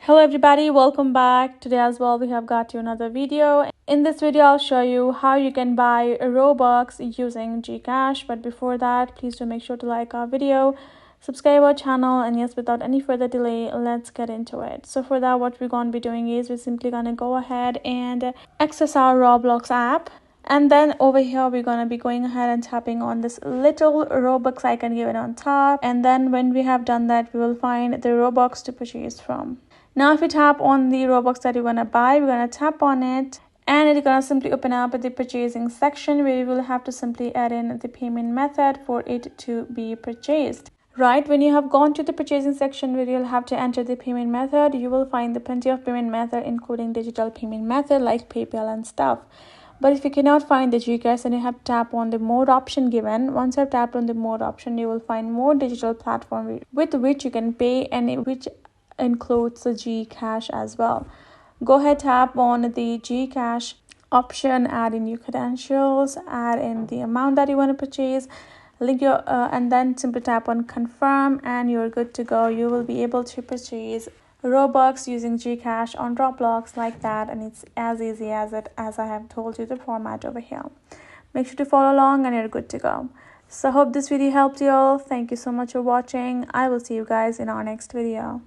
Hello everybody, welcome back. Today as well we have got you another video. In this video I'll show you how you can buy Robux using Gcash. But before that, please do make sure to like our video, subscribe our channel, and yes, without any further delay, let's get into it. So for that, what we're going to be doing is we're simply going to go ahead and access our Roblox app. And then over here we're going to be going ahead and tapping on this little Robux icon given on top. And then when we have done that, we will find the Robux to purchase from. Now if we tap on the Robux that you're going to buy, we're going to tap on it, and it's going to simply open up the purchasing section where you will have to simply add in the payment method for it to be purchased. Right, when you have gone to the purchasing section where you'll have to enter the payment method, you will find the plenty of payment method, including digital payment method like PayPal and stuff. But if you cannot find the Gcash, then you have to tap on the more option given. Once you have tapped on the more option, you will find more digital platform with which you can pay, and which includes the Gcash as well. Go ahead, tap on the Gcash option, add in your credentials, add in the amount that you want to purchase, link your and then simply tap on confirm, and you're good to go. You will be able to purchase Robux using Gcash on Roblox like that, and it's as easy as I have told you the format over here. Make sure to follow along and you're good to go. So hope this video helped you all. Thank you so much for watching. I will see you guys in our next video.